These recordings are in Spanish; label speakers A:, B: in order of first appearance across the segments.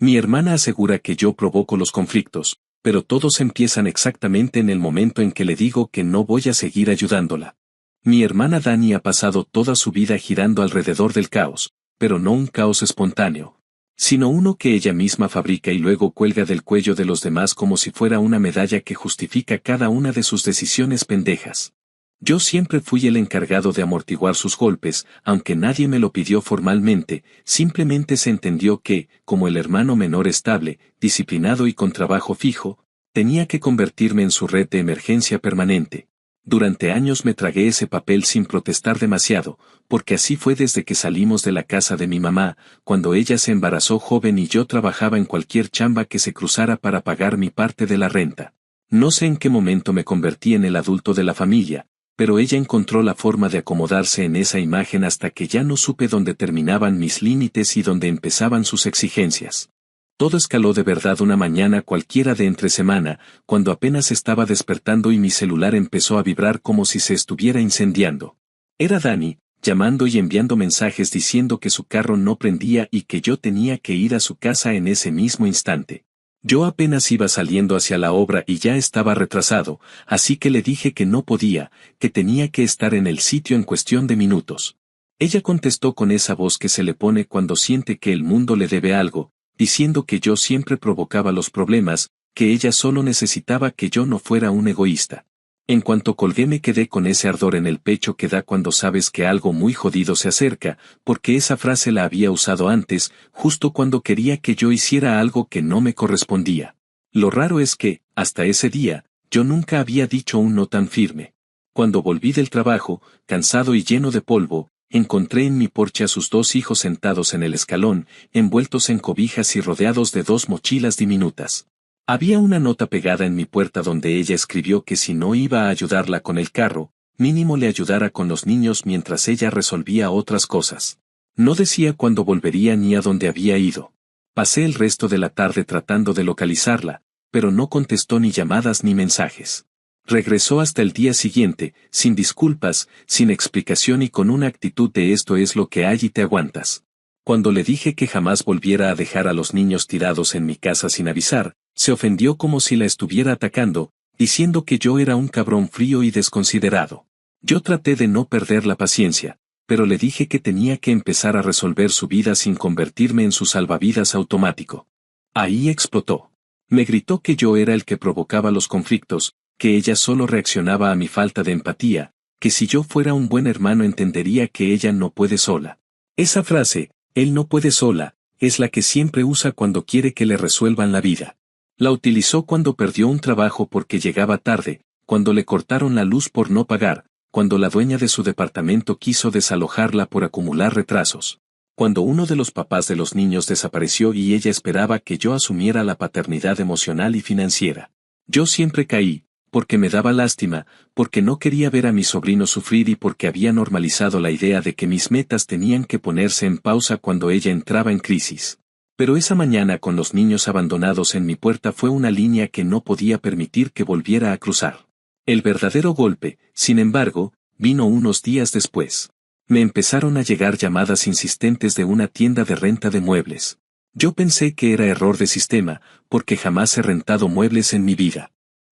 A: Mi hermana asegura que yo provoco los conflictos, pero todos empiezan exactamente en el momento en que le digo que no voy a seguir ayudándola. Mi hermana Dani ha pasado toda su vida girando alrededor del caos, pero no un caos espontáneo, sino uno que ella misma fabrica y luego cuelga del cuello de los demás como si fuera una medalla que justifica cada una de sus decisiones pendejas. Yo siempre fui el encargado de amortiguar sus golpes, aunque nadie me lo pidió formalmente, simplemente se entendió que, como el hermano menor estable, disciplinado y con trabajo fijo, tenía que convertirme en su red de emergencia permanente. Durante años me tragué ese papel sin protestar demasiado, porque así fue desde que salimos de la casa de mi mamá, cuando ella se embarazó joven y yo trabajaba en cualquier chamba que se cruzara para pagar mi parte de la renta. No sé en qué momento me convertí en el adulto de la familia, pero ella encontró la forma de acomodarse en esa imagen hasta que ya no supe dónde terminaban mis límites y dónde empezaban sus exigencias. Todo escaló de verdad una mañana cualquiera de entre semana, cuando apenas estaba despertando y mi celular empezó a vibrar como si se estuviera incendiando. Era Dani, llamando y enviando mensajes diciendo que su carro no prendía y que yo tenía que ir a su casa en ese mismo instante. Yo apenas iba saliendo hacia la obra y ya estaba retrasado, así que le dije que no podía, que tenía que estar en el sitio en cuestión de minutos. Ella contestó con esa voz que se le pone cuando siente que el mundo le debe algo, diciendo que yo siempre provocaba los problemas, que ella solo necesitaba que yo no fuera un egoísta. En cuanto colgué me quedé con ese ardor en el pecho que da cuando sabes que algo muy jodido se acerca, porque esa frase la había usado antes, justo cuando quería que yo hiciera algo que no me correspondía. Lo raro es que, hasta ese día, yo nunca había dicho un no tan firme. Cuando volví del trabajo, cansado y lleno de polvo, encontré en mi porche a sus dos hijos sentados en el escalón, envueltos en cobijas y rodeados de dos mochilas diminutas. Había una nota pegada en mi puerta donde ella escribió que si no iba a ayudarla con el carro, mínimo le ayudara con los niños mientras ella resolvía otras cosas. No decía cuándo volvería ni a dónde había ido. Pasé el resto de la tarde tratando de localizarla, pero no contestó ni llamadas ni mensajes. Regresó hasta el día siguiente, sin disculpas, sin explicación y con una actitud de esto es lo que hay y te aguantas. Cuando le dije que jamás volviera a dejar a los niños tirados en mi casa sin avisar, se ofendió como si la estuviera atacando, diciendo que yo era un cabrón frío y desconsiderado. Yo traté de no perder la paciencia, pero le dije que tenía que empezar a resolver su vida sin convertirme en su salvavidas automático. Ahí explotó. Me gritó que yo era el que provocaba los conflictos, que ella solo reaccionaba a mi falta de empatía, que si yo fuera un buen hermano entendería que ella no puede sola. Esa frase, él no puede sola, es la que siempre usa cuando quiere que le resuelvan la vida. La utilizó cuando perdió un trabajo porque llegaba tarde, cuando le cortaron la luz por no pagar, cuando la dueña de su departamento quiso desalojarla por acumular retrasos, cuando uno de los papás de los niños desapareció y ella esperaba que yo asumiera la paternidad emocional y financiera. Yo siempre caí, porque me daba lástima, porque no quería ver a mi sobrino sufrir y porque había normalizado la idea de que mis metas tenían que ponerse en pausa cuando ella entraba en crisis. Pero esa mañana con los niños abandonados en mi puerta fue una línea que no podía permitir que volviera a cruzar. El verdadero golpe, sin embargo, vino unos días después. Me empezaron a llegar llamadas insistentes de una tienda de renta de muebles. Yo pensé que era error de sistema, porque jamás he rentado muebles en mi vida.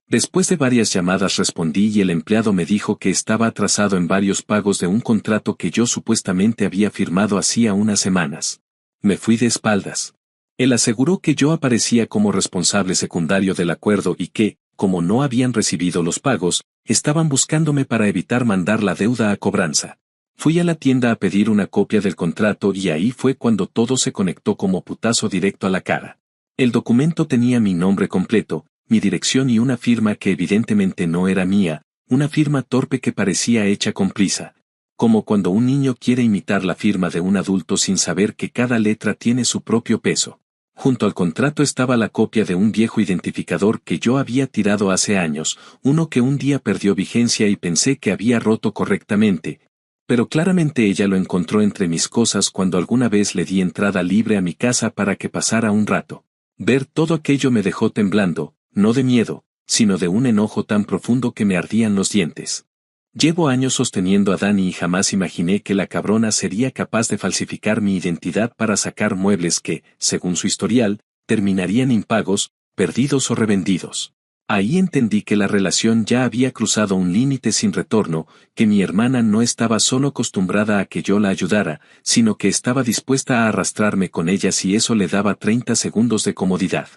A: Después de varias llamadas respondí y el empleado me dijo que estaba atrasado en varios pagos de un contrato que yo supuestamente había firmado hacía unas semanas. Me fui de espaldas. Él aseguró que yo aparecía como responsable secundario del acuerdo y que, como no habían recibido los pagos, estaban buscándome para evitar mandar la deuda a cobranza. Fui a la tienda a pedir una copia del contrato y ahí fue cuando todo se conectó como putazo directo a la cara. El documento tenía mi nombre completo, mi dirección y una firma que evidentemente no era mía, una firma torpe que parecía hecha con prisa. Como cuando un niño quiere imitar la firma de un adulto sin saber que cada letra tiene su propio peso. Junto al contrato estaba la copia de un viejo identificador que yo había tirado hace años, uno que un día perdió vigencia y pensé que había roto correctamente, pero claramente ella lo encontró entre mis cosas cuando alguna vez le di entrada libre a mi casa para que pasara un rato. Ver todo aquello me dejó temblando, no de miedo, sino de un enojo tan profundo que me ardían los dientes. Llevo años sosteniendo a Dani y jamás imaginé que la cabrona sería capaz de falsificar mi identidad para sacar muebles que, según su historial, terminarían impagos, perdidos o revendidos. Ahí entendí que la relación ya había cruzado un límite sin retorno, que mi hermana no estaba solo acostumbrada a que yo la ayudara, sino que estaba dispuesta a arrastrarme con ella si eso le daba 30 segundos de comodidad.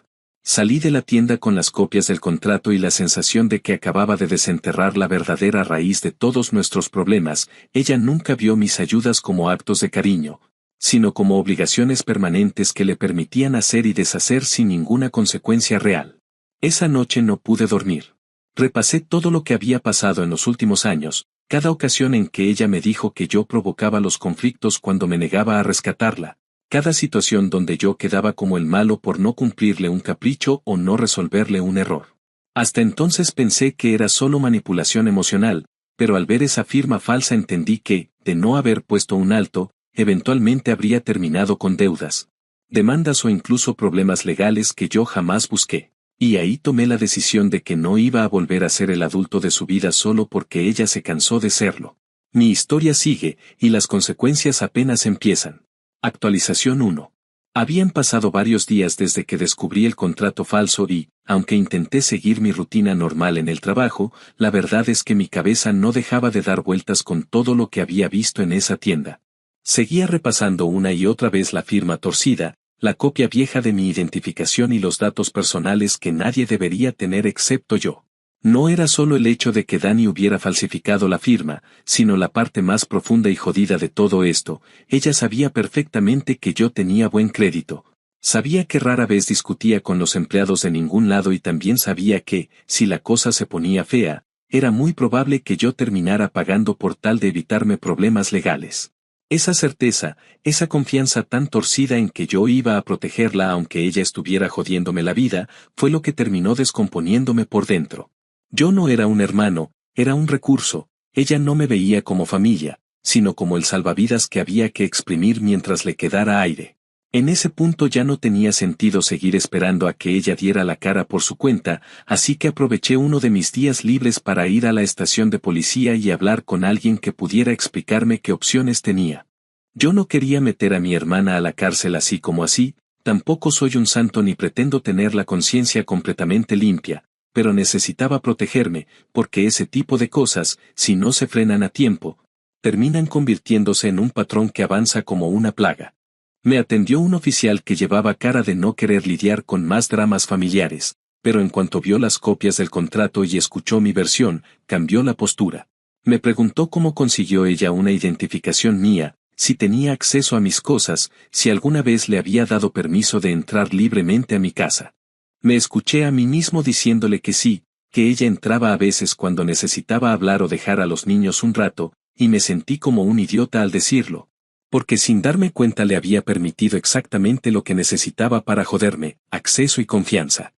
A: Salí de la tienda con las copias del contrato y la sensación de que acababa de desenterrar la verdadera raíz de todos nuestros problemas. Ella nunca vio mis ayudas como actos de cariño, sino como obligaciones permanentes que le permitían hacer y deshacer sin ninguna consecuencia real. Esa noche no pude dormir. Repasé todo lo que había pasado en los últimos años, cada ocasión en que ella me dijo que yo provocaba los conflictos cuando me negaba a rescatarla, cada situación donde yo quedaba como el malo por no cumplirle un capricho o no resolverle un error. Hasta entonces pensé que era solo manipulación emocional, pero al ver esa firma falsa entendí que, de no haber puesto un alto, eventualmente habría terminado con deudas, demandas o incluso problemas legales que yo jamás busqué. Y ahí tomé la decisión de que no iba a volver a ser el adulto de su vida solo porque ella se cansó de serlo. Mi historia sigue, y las consecuencias apenas empiezan. Actualización 1. Habían pasado varios días desde que descubrí el contrato falso y, aunque intenté seguir mi rutina normal en el trabajo, la verdad es que mi cabeza no dejaba de dar vueltas con todo lo que había visto en esa tienda. Seguía repasando una y otra vez la firma torcida, la copia vieja de mi identificación y los datos personales que nadie debería tener excepto yo. No era solo el hecho de que Dani hubiera falsificado la firma, sino la parte más profunda y jodida de todo esto. Ella sabía perfectamente que yo tenía buen crédito. Sabía que rara vez discutía con los empleados de ningún lado y también sabía que, si la cosa se ponía fea, era muy probable que yo terminara pagando por tal de evitarme problemas legales. Esa certeza, esa confianza tan torcida en que yo iba a protegerla aunque ella estuviera jodiéndome la vida, fue lo que terminó descomponiéndome por dentro. Yo no era un hermano, era un recurso. Ella no me veía como familia, sino como el salvavidas que había que exprimir mientras le quedara aire. En ese punto ya no tenía sentido seguir esperando a que ella diera la cara por su cuenta, así que aproveché uno de mis días libres para ir a la estación de policía y hablar con alguien que pudiera explicarme qué opciones tenía. Yo no quería meter a mi hermana a la cárcel así como así, tampoco soy un santo ni pretendo tener la conciencia completamente limpia, pero necesitaba protegerme, porque ese tipo de cosas, si no se frenan a tiempo, terminan convirtiéndose en un patrón que avanza como una plaga. Me atendió un oficial que llevaba cara de no querer lidiar con más dramas familiares, pero en cuanto vio las copias del contrato y escuchó mi versión, cambió la postura. Me preguntó cómo consiguió ella una identificación mía, si tenía acceso a mis cosas, si alguna vez le había dado permiso de entrar libremente a mi casa. Me escuché a mí mismo diciéndole que sí, que ella entraba a veces cuando necesitaba hablar o dejar a los niños un rato, y me sentí como un idiota al decirlo. Porque sin darme cuenta le había permitido exactamente lo que necesitaba para joderme, acceso y confianza.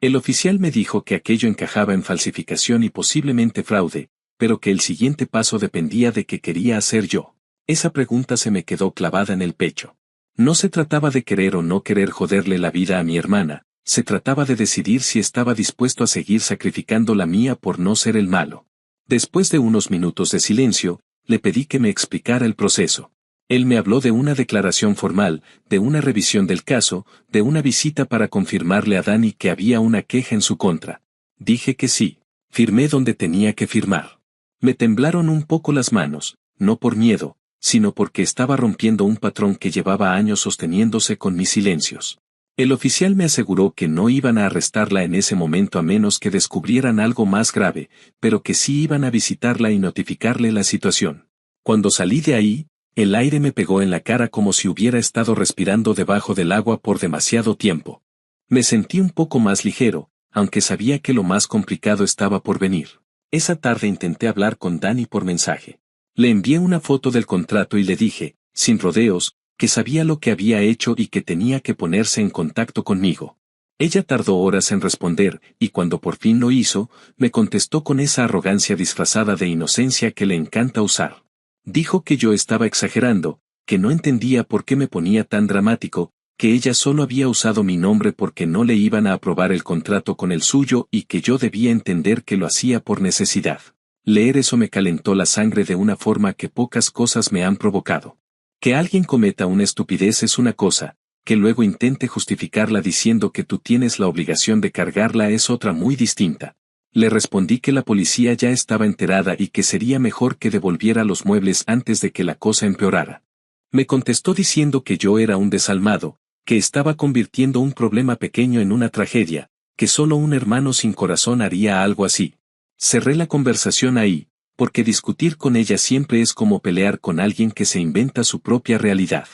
A: El oficial me dijo que aquello encajaba en falsificación y posiblemente fraude, pero que el siguiente paso dependía de qué quería hacer yo. Esa pregunta se me quedó clavada en el pecho. No se trataba de querer o no querer joderle la vida a mi hermana, se trataba de decidir si estaba dispuesto a seguir sacrificando la mía por no ser el malo. Después de unos minutos de silencio, le pedí que me explicara el proceso. Él me habló de una declaración formal, de una revisión del caso, de una visita para confirmarle a Dani que había una queja en su contra. Dije que sí. Firmé donde tenía que firmar. Me temblaron un poco las manos, no por miedo, sino porque estaba rompiendo un patrón que llevaba años sosteniéndose con mis silencios. El oficial me aseguró que no iban a arrestarla en ese momento a menos que descubrieran algo más grave, pero que sí iban a visitarla y notificarle la situación. Cuando salí de ahí, el aire me pegó en la cara como si hubiera estado respirando debajo del agua por demasiado tiempo. Me sentí un poco más ligero, aunque sabía que lo más complicado estaba por venir. Esa tarde intenté hablar con Dani por mensaje. Le envié una foto del contrato y le dije, sin rodeos, que sabía lo que había hecho y que tenía que ponerse en contacto conmigo. Ella tardó horas en responder, y cuando por fin lo hizo, me contestó con esa arrogancia disfrazada de inocencia que le encanta usar. Dijo que yo estaba exagerando, que no entendía por qué me ponía tan dramático, que ella solo había usado mi nombre porque no le iban a aprobar el contrato con el suyo y que yo debía entender que lo hacía por necesidad. Leer eso me calentó la sangre de una forma que pocas cosas me han provocado. Que alguien cometa una estupidez es una cosa, que luego intente justificarla diciendo que tú tienes la obligación de cargarla es otra muy distinta. Le respondí que la policía ya estaba enterada y que sería mejor que devolviera los muebles antes de que la cosa empeorara. Me contestó diciendo que yo era un desalmado, que estaba convirtiendo un problema pequeño en una tragedia, que solo un hermano sin corazón haría algo así. Cerré la conversación ahí, porque discutir con ella siempre es como pelear con alguien que se inventa su propia realidad.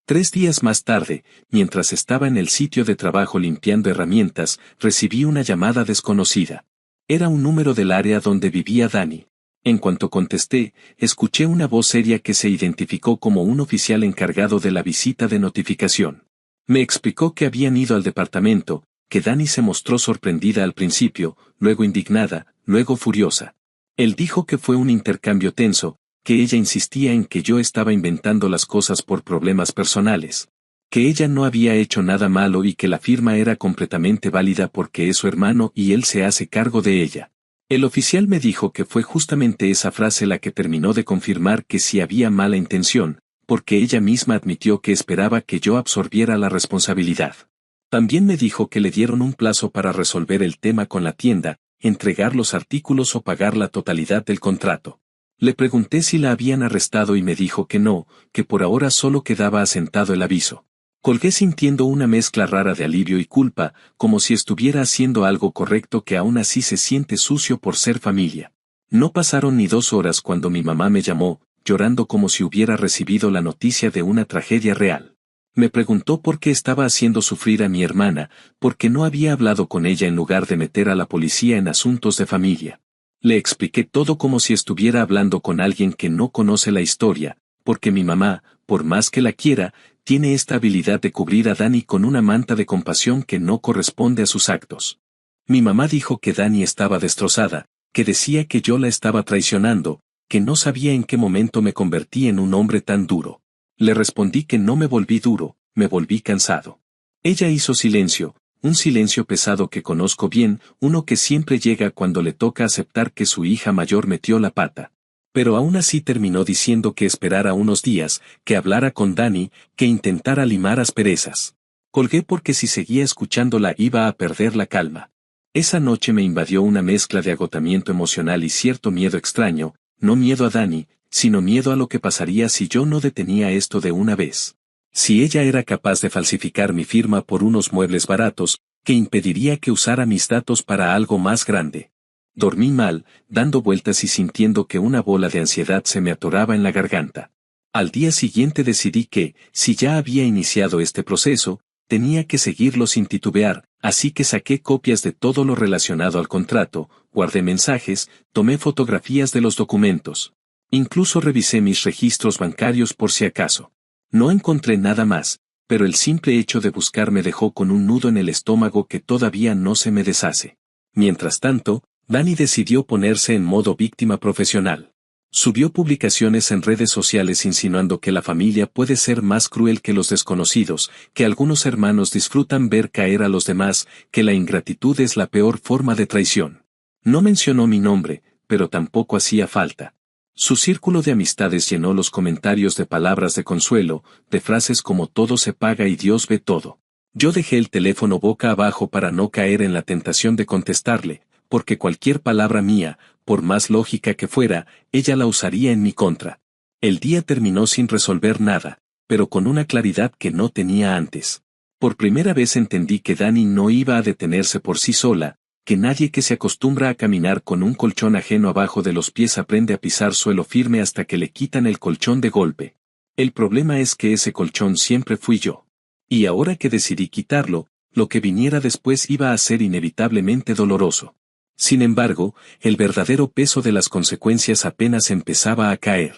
A: 3 días más tarde, mientras estaba en el sitio de trabajo limpiando herramientas, recibí una llamada desconocida. Era un número del área donde vivía Dani. En cuanto contesté, escuché una voz seria que se identificó como un oficial encargado de la visita de notificación. Me explicó que habían ido al departamento, que Dani se mostró sorprendida al principio, luego indignada, luego furiosa. Él dijo que fue un intercambio tenso, que ella insistía en que yo estaba inventando las cosas por problemas personales, que ella no había hecho nada malo y que la firma era completamente válida porque es su hermano y él se hace cargo de ella. El oficial me dijo que fue justamente esa frase la que terminó de confirmar que sí había mala intención, porque ella misma admitió que esperaba que yo absorbiera la responsabilidad. También me dijo que le dieron un plazo para resolver el tema con la tienda, entregar los artículos o pagar la totalidad del contrato. Le pregunté si la habían arrestado y me dijo que no, que por ahora solo quedaba asentado el aviso. Colgué sintiendo una mezcla rara de alivio y culpa, como si estuviera haciendo algo correcto que aún así se siente sucio por ser familia. No pasaron ni 2 horas cuando mi mamá me llamó, llorando como si hubiera recibido la noticia de una tragedia real. Me preguntó por qué estaba haciendo sufrir a mi hermana, porque no había hablado con ella en lugar de meter a la policía en asuntos de familia. Le expliqué todo como si estuviera hablando con alguien que no conoce la historia, porque mi mamá, por más que la quiera, tiene esta habilidad de cubrir a Dani con una manta de compasión que no corresponde a sus actos. Mi mamá dijo que Dani estaba destrozada, que decía que yo la estaba traicionando, que no sabía en qué momento me convertí en un hombre tan duro. Le respondí que no me volví duro, me volví cansado. Ella hizo silencio, un silencio pesado que conozco bien, uno que siempre llega cuando le toca aceptar que su hija mayor metió la pata. Pero aún así terminó diciendo que esperara unos días, que hablara con Dani, que intentara limar asperezas. Colgué porque si seguía escuchándola iba a perder la calma. Esa noche me invadió una mezcla de agotamiento emocional y cierto miedo extraño, no miedo a Dani, sino miedo a lo que pasaría si yo no detenía esto de una vez. Si ella era capaz de falsificar mi firma por unos muebles baratos, que impediría que usara mis datos para algo más grande. Dormí mal, dando vueltas y sintiendo que una bola de ansiedad se me atoraba en la garganta. Al día siguiente decidí que, si ya había iniciado este proceso, tenía que seguirlo sin titubear, así que saqué copias de todo lo relacionado al contrato, guardé mensajes, tomé fotografías de los documentos. Incluso revisé mis registros bancarios por si acaso. No encontré nada más, pero el simple hecho de buscar me dejó con un nudo en el estómago que todavía no se me deshace. Mientras tanto, Dani decidió ponerse en modo víctima profesional. Subió publicaciones en redes sociales insinuando que la familia puede ser más cruel que los desconocidos, que algunos hermanos disfrutan ver caer a los demás, que la ingratitud es la peor forma de traición. No mencionó mi nombre, pero tampoco hacía falta. Su círculo de amistades llenó los comentarios de palabras de consuelo, de frases como todo se paga y Dios ve todo. Yo dejé el teléfono boca abajo para no caer en la tentación de contestarle, porque cualquier palabra mía, por más lógica que fuera, ella la usaría en mi contra. El día terminó sin resolver nada, pero con una claridad que no tenía antes. Por primera vez entendí que Dani no iba a detenerse por sí sola, que nadie que se acostumbra a caminar con un colchón ajeno abajo de los pies aprende a pisar suelo firme hasta que le quitan el colchón de golpe. El problema es que ese colchón siempre fui yo. Y ahora que decidí quitarlo, lo que viniera después iba a ser inevitablemente doloroso. Sin embargo, el verdadero peso de las consecuencias apenas empezaba a caer.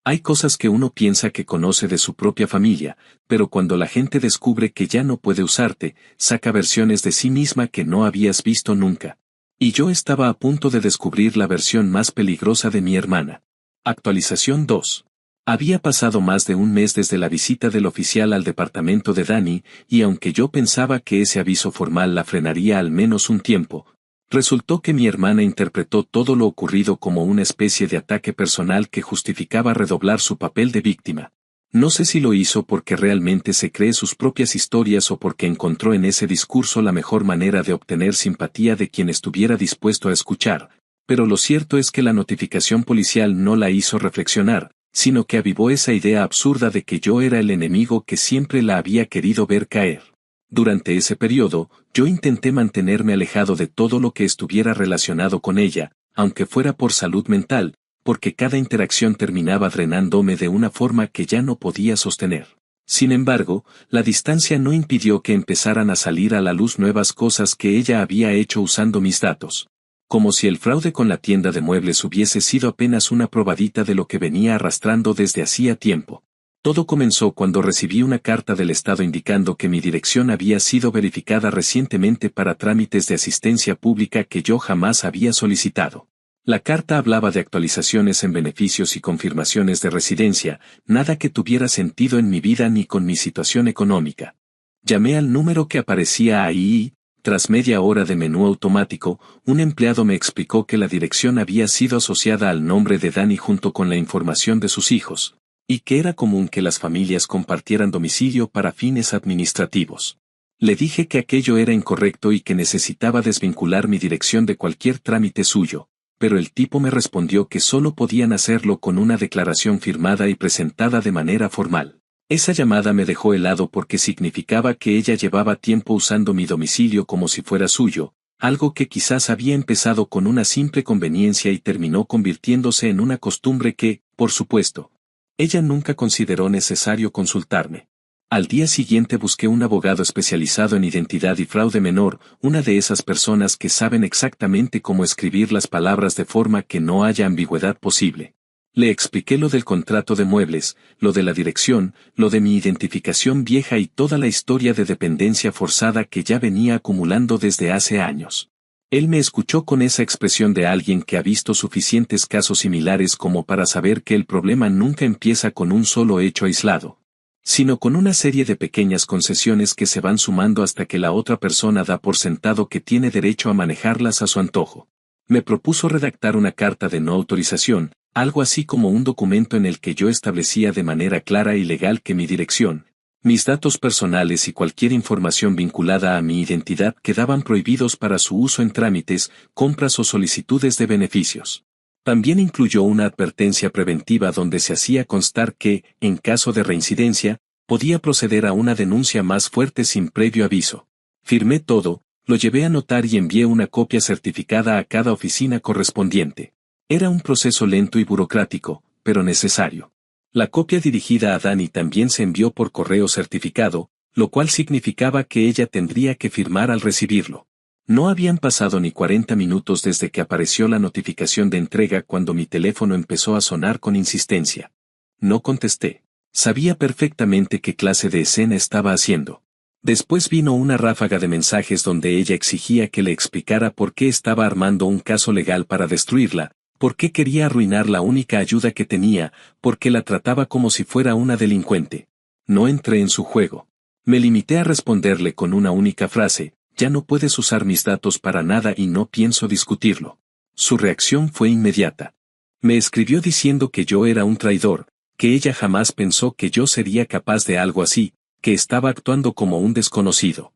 A: Hay cosas que uno piensa que conoce de su propia familia, pero cuando la gente descubre que ya no puede usarte, saca versiones de sí misma que no habías visto nunca. Y yo estaba a punto de descubrir la versión más peligrosa de mi hermana. Actualización 2. Había pasado más de un mes desde la visita del oficial al departamento de Dani, y aunque yo pensaba que ese aviso formal la frenaría al menos un tiempo, resultó que mi hermana interpretó todo lo ocurrido como una especie de ataque personal que justificaba redoblar su papel de víctima. No sé si lo hizo porque realmente se cree sus propias historias o porque encontró en ese discurso la mejor manera de obtener simpatía de quien estuviera dispuesto a escuchar, pero lo cierto es que la notificación policial no la hizo reflexionar, sino que avivó esa idea absurda de que yo era el enemigo que siempre la había querido ver caer. Durante ese periodo, yo intenté mantenerme alejado de todo lo que estuviera relacionado con ella, aunque fuera por salud mental, porque cada interacción terminaba drenándome de una forma que ya no podía sostener. Sin embargo, la distancia no impidió que empezaran a salir a la luz nuevas cosas que ella había hecho usando mis datos. Como si el fraude con la tienda de muebles hubiese sido apenas una probadita de lo que venía arrastrando desde hacía tiempo. Todo comenzó cuando recibí una carta del Estado indicando que mi dirección había sido verificada recientemente para trámites de asistencia pública que yo jamás había solicitado. La carta hablaba de actualizaciones en beneficios y confirmaciones de residencia, nada que tuviera sentido en mi vida ni con mi situación económica. Llamé al número que aparecía ahí y, tras media hora de menú automático, un empleado me explicó que la dirección había sido asociada al nombre de Dani junto con la información de sus hijos, y que era común que las familias compartieran domicilio para fines administrativos. Le dije que aquello era incorrecto y que necesitaba desvincular mi dirección de cualquier trámite suyo, pero el tipo me respondió que solo podían hacerlo con una declaración firmada y presentada de manera formal. Esa llamada me dejó helado porque significaba que ella llevaba tiempo usando mi domicilio como si fuera suyo, algo que quizás había empezado con una simple conveniencia y terminó convirtiéndose en una costumbre que, por supuesto, ella nunca consideró necesario consultarme. Al día siguiente busqué un abogado especializado en identidad y fraude menor, una de esas personas que saben exactamente cómo escribir las palabras de forma que no haya ambigüedad posible. Le expliqué lo del contrato de muebles, lo de la dirección, lo de mi identificación vieja y toda la historia de dependencia forzada que ya venía acumulando desde hace años. Él me escuchó con esa expresión de alguien que ha visto suficientes casos similares como para saber que el problema nunca empieza con un solo hecho aislado, sino con una serie de pequeñas concesiones que se van sumando hasta que la otra persona da por sentado que tiene derecho a manejarlas a su antojo. Me propuso redactar una carta de no autorización, algo así como un documento en el que yo establecía de manera clara y legal que mi dirección, mis datos personales y cualquier información vinculada a mi identidad quedaban prohibidos para su uso en trámites, compras o solicitudes de beneficios. También incluyó una advertencia preventiva donde se hacía constar que, en caso de reincidencia, podía proceder a una denuncia más fuerte sin previo aviso. Firmé todo, lo llevé a notar y envié una copia certificada a cada oficina correspondiente. Era un proceso lento y burocrático, pero necesario. La copia dirigida a Dani también se envió por correo certificado, lo cual significaba que ella tendría que firmar al recibirlo. No habían pasado ni 40 minutos desde que apareció la notificación de entrega cuando mi teléfono empezó a sonar con insistencia. No contesté. Sabía perfectamente qué clase de escena estaba haciendo. Después vino una ráfaga de mensajes donde ella exigía que le explicara por qué estaba armando un caso legal para destruirla, por qué quería arruinar la única ayuda que tenía, porque la trataba como si fuera una delincuente. No entré en su juego. Me limité a responderle con una única frase: ya no puedes usar mis datos para nada y no pienso discutirlo. Su reacción fue inmediata. Me escribió diciendo que yo era un traidor, que ella jamás pensó que yo sería capaz de algo así, que estaba actuando como un desconocido.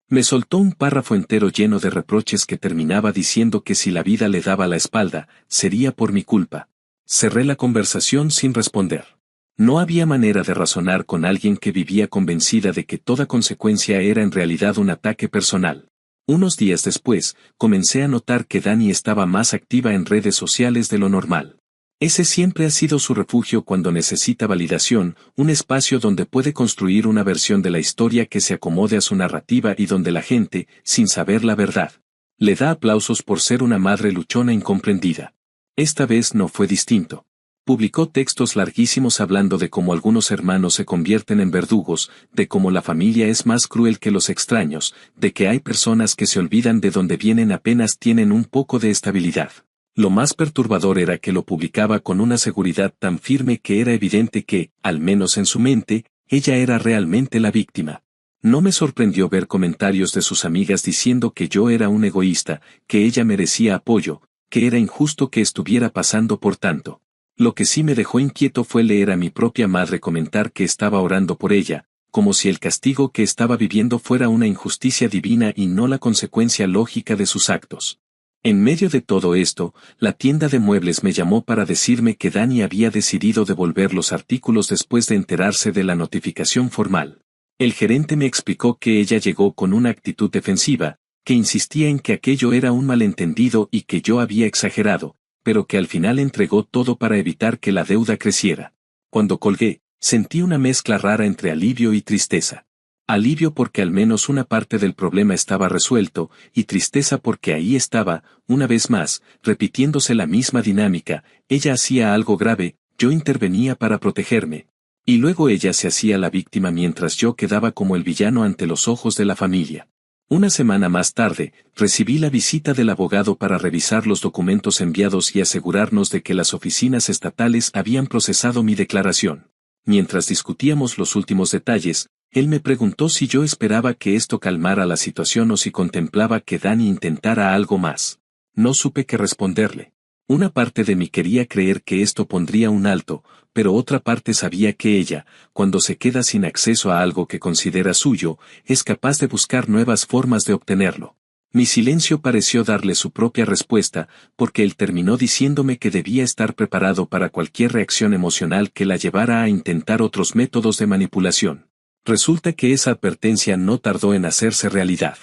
A: Me soltó un párrafo entero lleno de reproches que terminaba diciendo que si la vida le daba la espalda, sería por mi culpa. Cerré la conversación sin responder. No había manera de razonar con alguien que vivía convencida de que toda consecuencia era en realidad un ataque personal. Unos días después, comencé a notar que Dani estaba más activa en redes sociales de lo normal. Ese siempre ha sido su refugio cuando necesita validación, un espacio donde puede construir una versión de la historia que se acomode a su narrativa y donde la gente, sin saber la verdad, le da aplausos por ser una madre luchona incomprendida. Esta vez no fue distinto. Publicó textos larguísimos hablando de cómo algunos hermanos se convierten en verdugos, de cómo la familia es más cruel que los extraños, de que hay personas que se olvidan de dónde vienen apenas tienen un poco de estabilidad. Lo más perturbador era que lo publicaba con una seguridad tan firme que era evidente que, al menos en su mente, ella era realmente la víctima. No me sorprendió ver comentarios de sus amigas diciendo que yo era un egoísta, que ella merecía apoyo, que era injusto que estuviera pasando por tanto. Lo que sí me dejó inquieto fue leer a mi propia madre comentar que estaba orando por ella, como si el castigo que estaba viviendo fuera una injusticia divina y no la consecuencia lógica de sus actos. En medio de todo esto, la tienda de muebles me llamó para decirme que Dani había decidido devolver los artículos después de enterarse de la notificación formal. El gerente me explicó que ella llegó con una actitud defensiva, que insistía en que aquello era un malentendido y que yo había exagerado, pero que al final entregó todo para evitar que la deuda creciera. Cuando colgué, sentí una mezcla rara entre alivio y tristeza. Alivio porque al menos una parte del problema estaba resuelto, y tristeza porque ahí estaba, una vez más, repitiéndose la misma dinámica, ella hacía algo grave, yo intervenía para protegerme. Y luego ella se hacía la víctima mientras yo quedaba como el villano ante los ojos de la familia. Una semana más tarde, recibí la visita del abogado para revisar los documentos enviados y asegurarnos de que las oficinas estatales habían procesado mi declaración. Mientras discutíamos los últimos detalles, él me preguntó si yo esperaba que esto calmara la situación o si contemplaba que Dani intentara algo más. No supe qué responderle. Una parte de mí quería creer que esto pondría un alto, pero otra parte sabía que ella, cuando se queda sin acceso a algo que considera suyo, es capaz de buscar nuevas formas de obtenerlo. Mi silencio pareció darle su propia respuesta, porque él terminó diciéndome que debía estar preparado para cualquier reacción emocional que la llevara a intentar otros métodos de manipulación. Resulta que esa advertencia no tardó en hacerse realidad.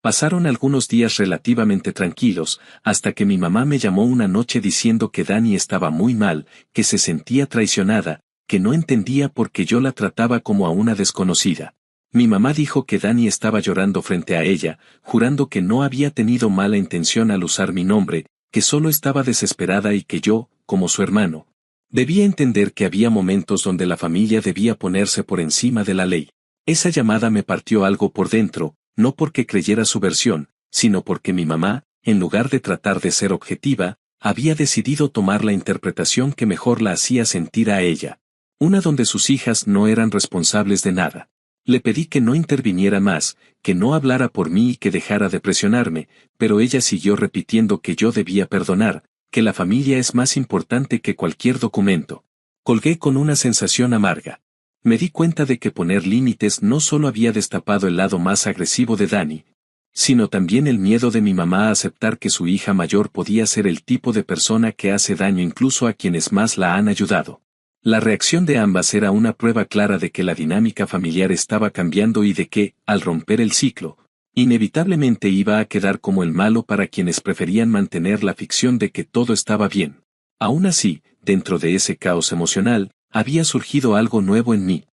A: Pasaron algunos días relativamente tranquilos, hasta que mi mamá me llamó una noche diciendo que Dani estaba muy mal, que se sentía traicionada, que no entendía por qué yo la trataba como a una desconocida. Mi mamá dijo que Dani estaba llorando frente a ella, jurando que no había tenido mala intención al usar mi nombre, que solo estaba desesperada y que yo, como su hermano, debía entender que había momentos donde la familia debía ponerse por encima de la ley. Esa llamada me partió algo por dentro, no porque creyera su versión, sino porque mi mamá, en lugar de tratar de ser objetiva, había decidido tomar la interpretación que mejor la hacía sentir a ella. Una donde sus hijas no eran responsables de nada. Le pedí que no interviniera más, que no hablara por mí y que dejara de presionarme, pero ella siguió repitiendo que yo debía perdonar, que la familia es más importante que cualquier documento. Colgué con una sensación amarga. Me di cuenta de que poner límites no solo había destapado el lado más agresivo de Dani, sino también el miedo de mi mamá a aceptar que su hija mayor podía ser el tipo de persona que hace daño incluso a quienes más la han ayudado. La reacción de ambas era una prueba clara de que la dinámica familiar estaba cambiando y de que, al romper el ciclo, inevitablemente iba a quedar como el malo para quienes preferían mantener la ficción de que todo estaba bien. Aún así, dentro de ese caos emocional, había surgido algo nuevo en mí.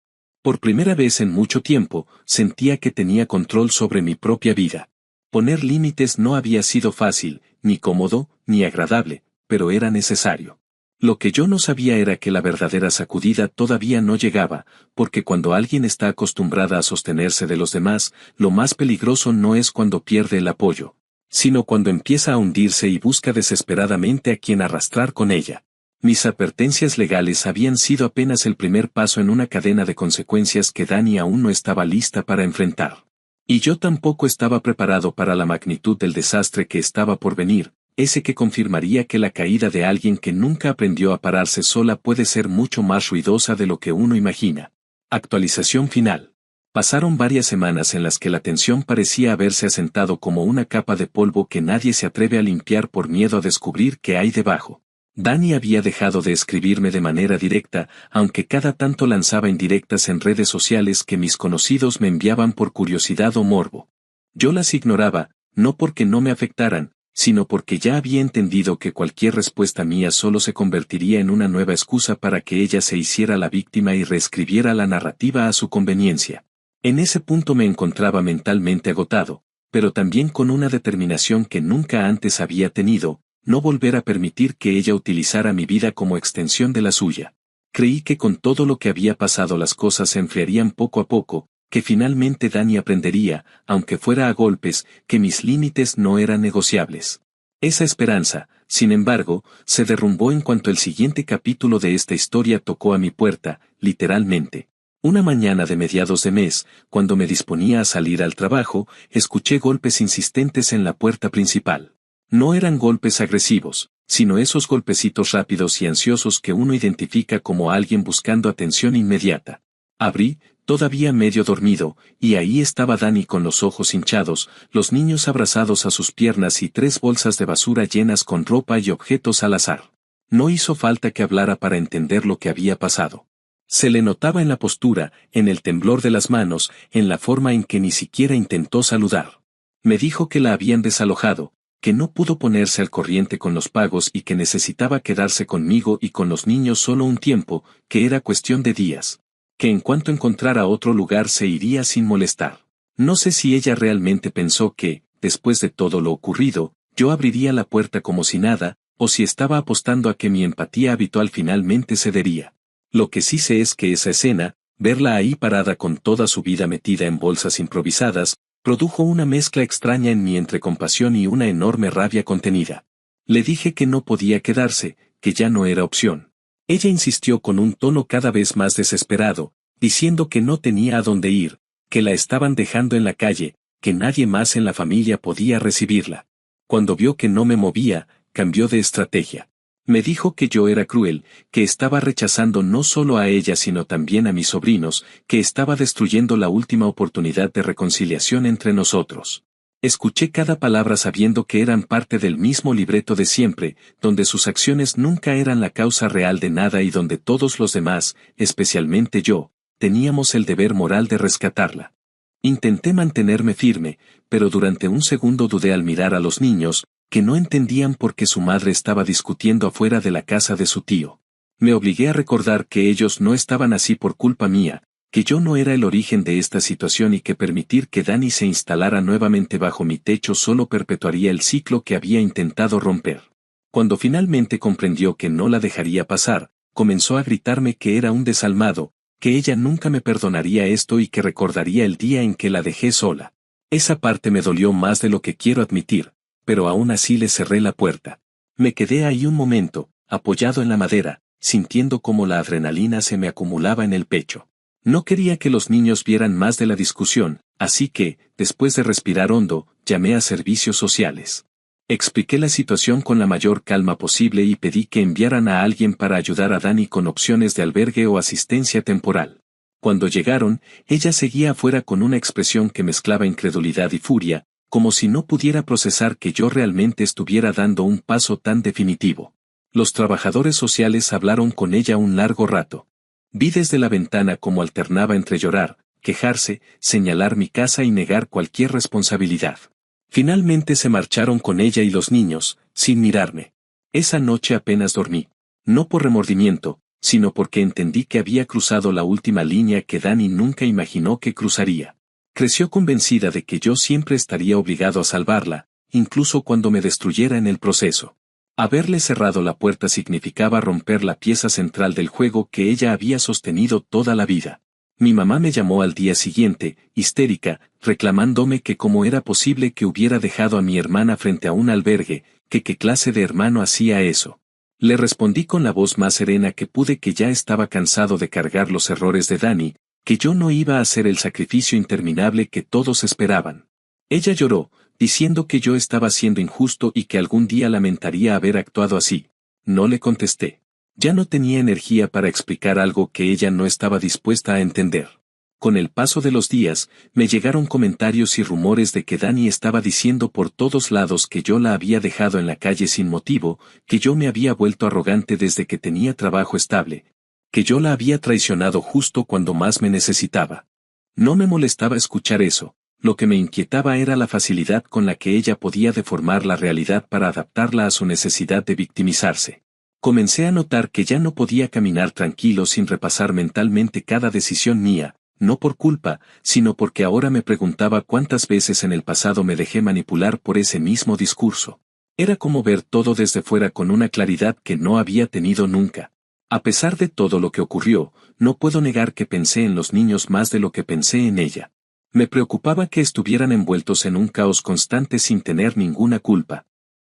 A: Por primera vez en mucho tiempo, sentía que tenía control sobre mi propia vida. Poner límites no había sido fácil, ni cómodo, ni agradable, pero era necesario. Lo que yo no sabía era que la verdadera sacudida todavía no llegaba, porque cuando alguien está acostumbrada a sostenerse de los demás, lo más peligroso no es cuando pierde el apoyo, sino cuando empieza a hundirse y busca desesperadamente a quien arrastrar con ella. Mis advertencias legales habían sido apenas el primer paso en una cadena de consecuencias que Dani aún no estaba lista para enfrentar. Y yo tampoco estaba preparado para la magnitud del desastre que estaba por venir, ese que confirmaría que la caída de alguien que nunca aprendió a pararse sola puede ser mucho más ruidosa de lo que uno imagina. Actualización final. Pasaron varias semanas en las que la tensión parecía haberse asentado como una capa de polvo que nadie se atreve a limpiar por miedo a descubrir qué hay debajo. Dani había dejado de escribirme de manera directa, aunque cada tanto lanzaba indirectas en redes sociales que mis conocidos me enviaban por curiosidad o morbo. Yo las ignoraba, no porque no me afectaran, sino porque ya había entendido que cualquier respuesta mía solo se convertiría en una nueva excusa para que ella se hiciera la víctima y reescribiera la narrativa a su conveniencia. En ese punto me encontraba mentalmente agotado, pero también con una determinación que nunca antes había tenido, no volver a permitir que ella utilizara mi vida como extensión de la suya. Creí que con todo lo que había pasado las cosas se enfriarían poco a poco, que finalmente Dani aprendería, aunque fuera a golpes, que mis límites no eran negociables. Esa esperanza, sin embargo, se derrumbó en cuanto el siguiente capítulo de esta historia tocó a mi puerta, literalmente. Una mañana de mediados de mes, cuando me disponía a salir al trabajo, escuché golpes insistentes en la puerta principal. No eran golpes agresivos, sino esos golpecitos rápidos y ansiosos que uno identifica como alguien buscando atención inmediata. Abrí, todavía medio dormido, y ahí estaba Dani con los ojos hinchados, los niños abrazados a sus piernas y 3 bolsas de basura llenas con ropa y objetos al azar. No hizo falta que hablara para entender lo que había pasado. Se le notaba en la postura, en el temblor de las manos, en la forma en que ni siquiera intentó saludar. Me dijo que la habían desalojado, que no pudo ponerse al corriente con los pagos y que necesitaba quedarse conmigo y con los niños solo un tiempo, que era cuestión de días. Que en cuanto encontrara otro lugar se iría sin molestar. No sé si ella realmente pensó que, después de todo lo ocurrido, yo abriría la puerta como si nada, o si estaba apostando a que mi empatía habitual finalmente cedería. Lo que sí sé es que esa escena, verla ahí parada con toda su vida metida en bolsas improvisadas, produjo una mezcla extraña en mí entre compasión y una enorme rabia contenida. Le dije que no podía quedarse, que ya no era opción. Ella insistió con un tono cada vez más desesperado, diciendo que no tenía a dónde ir, que la estaban dejando en la calle, que nadie más en la familia podía recibirla. Cuando vio que no me movía, cambió de estrategia. Me dijo que yo era cruel, que estaba rechazando no solo a ella sino también a mis sobrinos, que estaba destruyendo la última oportunidad de reconciliación entre nosotros. Escuché cada palabra sabiendo que eran parte del mismo libreto de siempre, donde sus acciones nunca eran la causa real de nada y donde todos los demás, especialmente yo, teníamos el deber moral de rescatarla. Intenté mantenerme firme, pero durante un segundo dudé al mirar a los niños, que no entendían por qué su madre estaba discutiendo afuera de la casa de su tío. Me obligué a recordar que ellos no estaban así por culpa mía, que yo no era el origen de esta situación y que permitir que Dani se instalara nuevamente bajo mi techo solo perpetuaría el ciclo que había intentado romper. Cuando finalmente comprendió que no la dejaría pasar, comenzó a gritarme que era un desalmado, que ella nunca me perdonaría esto y que recordaría el día en que la dejé sola. Esa parte me dolió más de lo que quiero admitir, pero aún así le cerré la puerta. Me quedé ahí un momento, apoyado en la madera, sintiendo cómo la adrenalina se me acumulaba en el pecho. No quería que los niños vieran más de la discusión, así que, después de respirar hondo, llamé a servicios sociales. Expliqué la situación con la mayor calma posible y pedí que enviaran a alguien para ayudar a Dani con opciones de albergue o asistencia temporal. Cuando llegaron, ella seguía afuera con una expresión que mezclaba incredulidad y furia, como si no pudiera procesar que yo realmente estuviera dando un paso tan definitivo. Los trabajadores sociales hablaron con ella un largo rato. Vi desde la ventana cómo alternaba entre llorar, quejarse, señalar mi casa y negar cualquier responsabilidad. Finalmente se marcharon con ella y los niños, sin mirarme. Esa noche apenas dormí. No por remordimiento, sino porque entendí que había cruzado la última línea que Dani nunca imaginó que cruzaría. Creció convencida de que yo siempre estaría obligado a salvarla, incluso cuando me destruyera en el proceso. Haberle cerrado la puerta significaba romper la pieza central del juego que ella había sostenido toda la vida. Mi mamá me llamó al día siguiente, histérica, reclamándome que cómo era posible que hubiera dejado a mi hermana frente a un albergue, que qué clase de hermano hacía eso. Le respondí con la voz más serena que pude que ya estaba cansado de cargar los errores de Dani, que yo no iba a hacer el sacrificio interminable que todos esperaban. Ella lloró, diciendo que yo estaba siendo injusto y que algún día lamentaría haber actuado así. No le contesté. Ya no tenía energía para explicar algo que ella no estaba dispuesta a entender. Con el paso de los días, me llegaron comentarios y rumores de que Dani estaba diciendo por todos lados que yo la había dejado en la calle sin motivo, que yo me había vuelto arrogante desde que tenía trabajo estable, que yo la había traicionado justo cuando más me necesitaba. No me molestaba escuchar eso, lo que me inquietaba era la facilidad con la que ella podía deformar la realidad para adaptarla a su necesidad de victimizarse. Comencé a notar que ya no podía caminar tranquilo sin repasar mentalmente cada decisión mía, no por culpa, sino porque ahora me preguntaba cuántas veces en el pasado me dejé manipular por ese mismo discurso. Era como ver todo desde fuera con una claridad que no había tenido nunca. A pesar de todo lo que ocurrió, no puedo negar que pensé en los niños más de lo que pensé en ella. Me preocupaba que estuvieran envueltos en un caos constante sin tener ninguna culpa.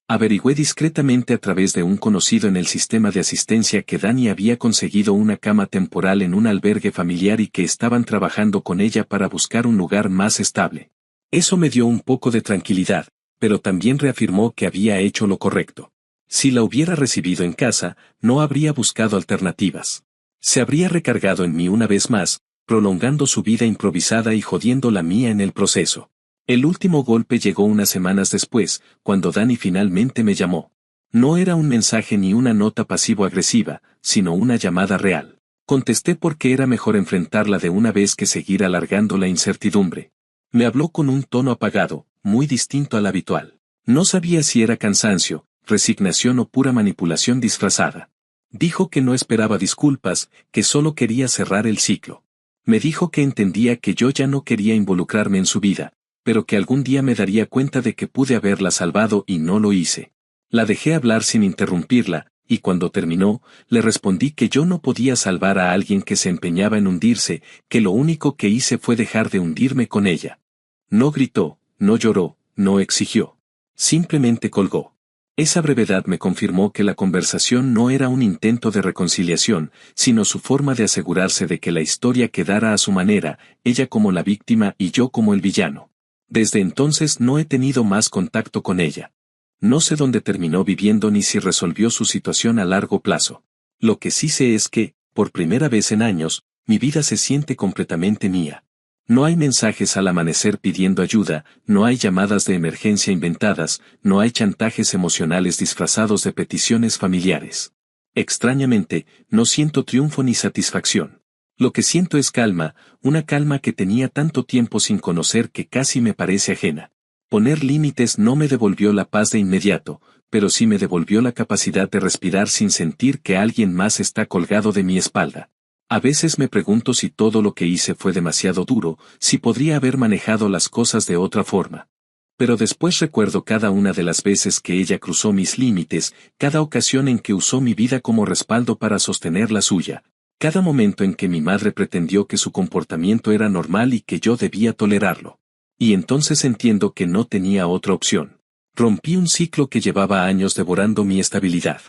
A: Averigüé discretamente a través de un conocido en el sistema de asistencia que Dani había conseguido una cama temporal en un albergue familiar y que estaban trabajando con ella para buscar un lugar más estable. Eso me dio un poco de tranquilidad, pero también reafirmó que había hecho lo correcto. Si la hubiera recibido en casa, no habría buscado alternativas. Se habría recargado en mí una vez más, prolongando su vida improvisada y jodiendo la mía en el proceso. El último golpe llegó unas semanas después, cuando Dani finalmente me llamó. No era un mensaje ni una nota pasivo-agresiva, sino una llamada real. Contesté porque era mejor enfrentarla de una vez que seguir alargando la incertidumbre. Me habló con un tono apagado, muy distinto al habitual. No sabía si era cansancio, resignación o pura manipulación disfrazada. Dijo que no esperaba disculpas, que solo quería cerrar el ciclo. Me dijo que entendía que yo ya no quería involucrarme en su vida, pero que algún día me daría cuenta de que pude haberla salvado y no lo hice. La dejé hablar sin interrumpirla, y cuando terminó, le respondí que yo no podía salvar a alguien que se empeñaba en hundirse, que lo único que hice fue dejar de hundirme con ella. No gritó, no lloró, no exigió. Simplemente colgó. Esa brevedad me confirmó que la conversación no era un intento de reconciliación, sino su forma de asegurarse de que la historia quedara a su manera, ella como la víctima y yo como el villano. Desde entonces no he tenido más contacto con ella. No sé dónde terminó viviendo ni si resolvió su situación a largo plazo. Lo que sí sé es que, por primera vez en años, mi vida se siente completamente mía. No hay mensajes al amanecer pidiendo ayuda, no hay llamadas de emergencia inventadas, no hay chantajes emocionales disfrazados de peticiones familiares. Extrañamente, no siento triunfo ni satisfacción. Lo que siento es calma, una calma que tenía tanto tiempo sin conocer que casi me parece ajena. Poner límites no me devolvió la paz de inmediato, pero sí me devolvió la capacidad de respirar sin sentir que alguien más está colgado de mi espalda. A veces me pregunto si todo lo que hice fue demasiado duro, si podría haber manejado las cosas de otra forma. Pero después recuerdo cada una de las veces que ella cruzó mis límites, cada ocasión en que usó mi vida como respaldo para sostener la suya, cada momento en que mi madre pretendió que su comportamiento era normal y que yo debía tolerarlo. Y entonces entiendo que no tenía otra opción. Rompí un ciclo que llevaba años devorando mi estabilidad.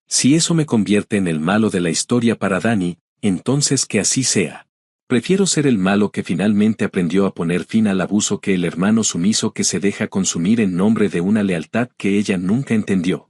A: Si eso me convierte en el malo de la historia para Dani, entonces que así sea. Prefiero ser el malo que finalmente aprendió a poner fin al abuso que el hermano sumiso que se deja consumir en nombre de una lealtad que ella nunca entendió.